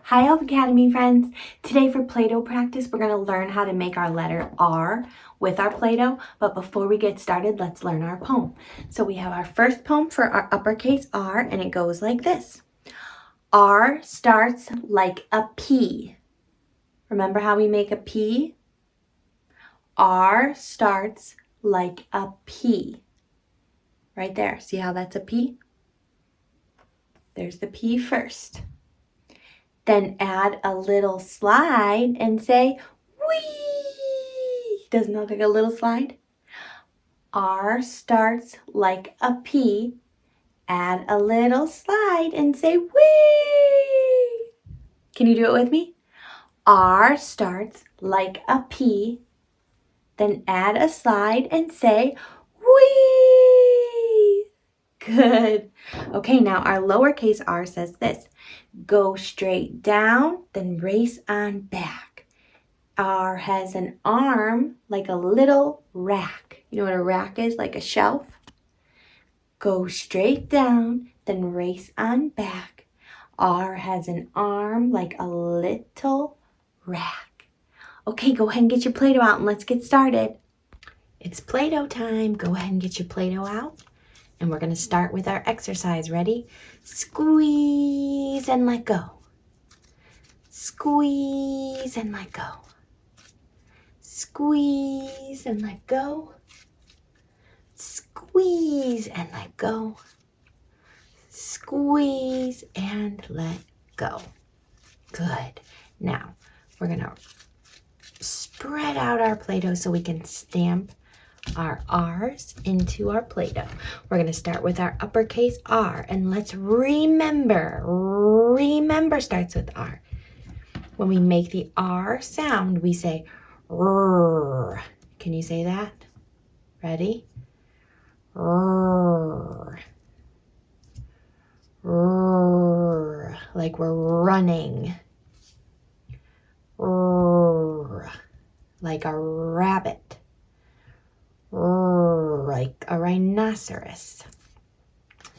Hi Elf Academy friends! Today for Play-Doh practice, we're going to learn how to make our letter R with our Play-Doh. But before we get started, let's learn our poem. So we have our first poem for our uppercase R, and it goes like this. R starts like a P. Remember how we make a P? R starts like a P. Right there. See how that's a P? There's the P first. Then add a little slide and say, whee! Doesn't that look like a little slide? R starts like a P. Add a little slide and say, whee! Can you do it with me? R starts like a P. Then add a slide and say, whee! Good. Okay, now our lowercase r says this. Go straight down, then race on back. R has an arm like a little rack. You know what a rack is? Like a shelf. Go straight down, then race on back. R has an arm like a little rack. Okay, go ahead and get your Play-Doh out and let's get started. It's Play-Doh time. Go ahead and get your Play-Doh out. And we're going to start with our exercise. Ready? Squeeze and let go. Squeeze and let go. Squeeze and let go. Squeeze and let go. Squeeze and let go. Good. Now, we're going to spread out our Play-Doh so we can stamp our R's into our Play-Doh. We're going to start with our uppercase R, and let's remember starts with R. When we make the R sound, we say R. Can you say that? Ready? R. R. Like we're running. R. Like a rabbit. Like a rhinoceros.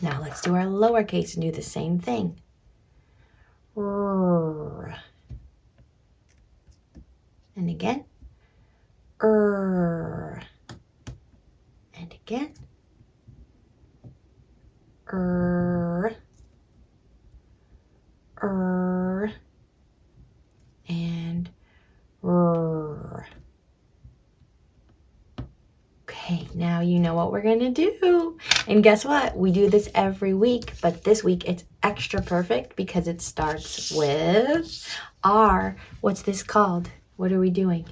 Now let's do our lowercase and do the same thing. And again. And again. And Okay, now you know what we're gonna do. And guess what? We do this every week, but this week it's extra perfect because it starts with R. What's this called? What are we doing?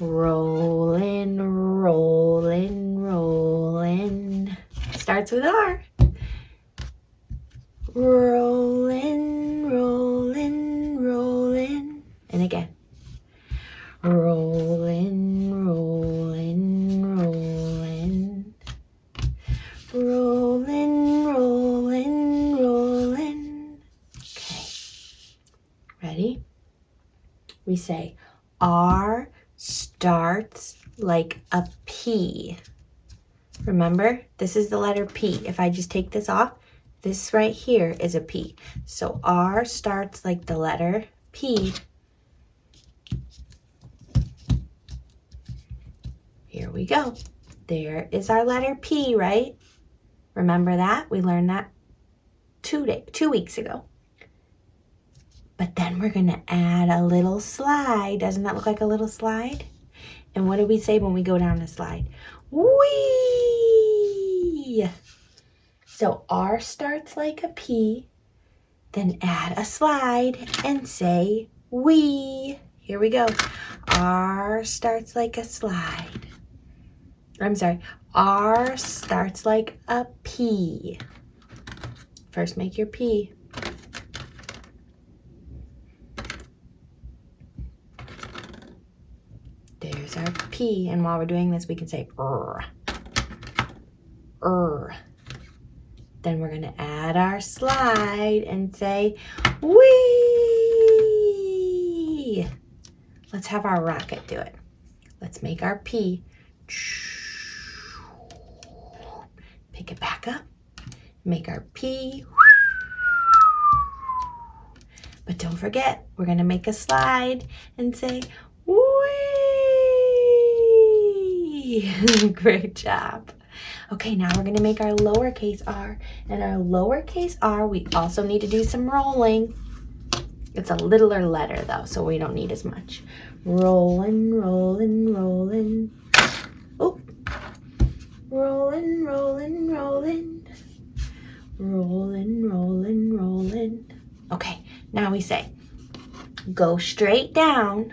Rollin', rollin', rollin'. Starts with R. Rollin', rollin', rollin'. And again. Rollin', rollin', rollin'. Rollin', rollin', rollin'. Okay. Ready? We say R starts like a P. Remember, this is the letter P. If I just take this off, this right here is a P. So R starts like the letter P. Here we go. There is our letter P, right? Remember that? We learned that 2 weeks ago. But then we're going to add a little slide. Doesn't that look like a little slide? And what do we say when we go down a slide? Whee! So R starts like a P, then add a slide and say wee. Here we go. R starts like a slide. I'm sorry. R starts like a P. First make your P. There's our P. And while we're doing this, we can say R. Then we're going to add our slide and say whee. Let's have our rocket do it. Let's make our P. Pick it back up. Make our P. But don't forget, we're going to make a slide and say, whee! Great job. Okay, now we're going to make our lowercase r. And our lowercase r, we also need to do some rolling. It's a littler letter, though, so we don't need as much. Rolling, rolling, rolling. Oh, rolling, rolling, rolling. Rolling, rolling, rolling. Okay, now we say, go straight down.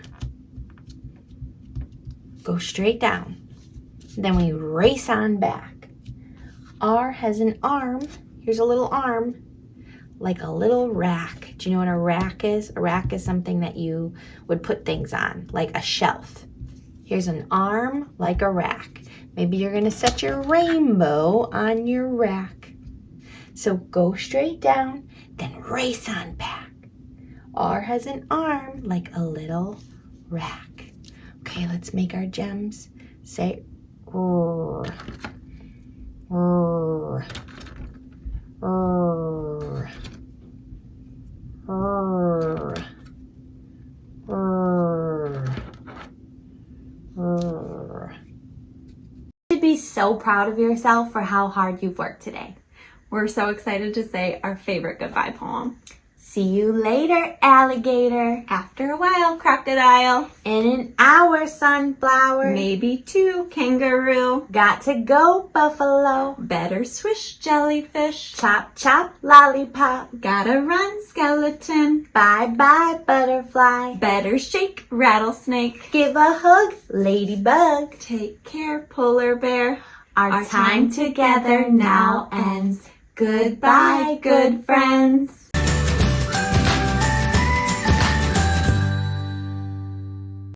Go straight down. Then we race on back. R has an arm. Here's a little arm, like a little rack. Do you know what a rack is? A rack is something that you would put things on, like a shelf. Here's an arm like a rack. Maybe you're gonna set your rainbow on your rack. So go straight down, then race on back. R has an arm like a little rack. Okay, let's make our gems. Say, rrr, rrr, rrr, rrr, rrr, rrr. You should be so proud of yourself for how hard you've worked today. We're so excited to say our favorite goodbye poem. See you later, alligator. After a while, crocodile. In an hour, sunflower. Maybe 2, kangaroo. Got to go, buffalo. Better swish, jellyfish. Chop, chop, lollipop. Gotta run, skeleton. Bye, bye, butterfly. Better shake, rattlesnake. Give a hug, ladybug. Take care, polar bear. Our time together now ends. Goodbye, good friends.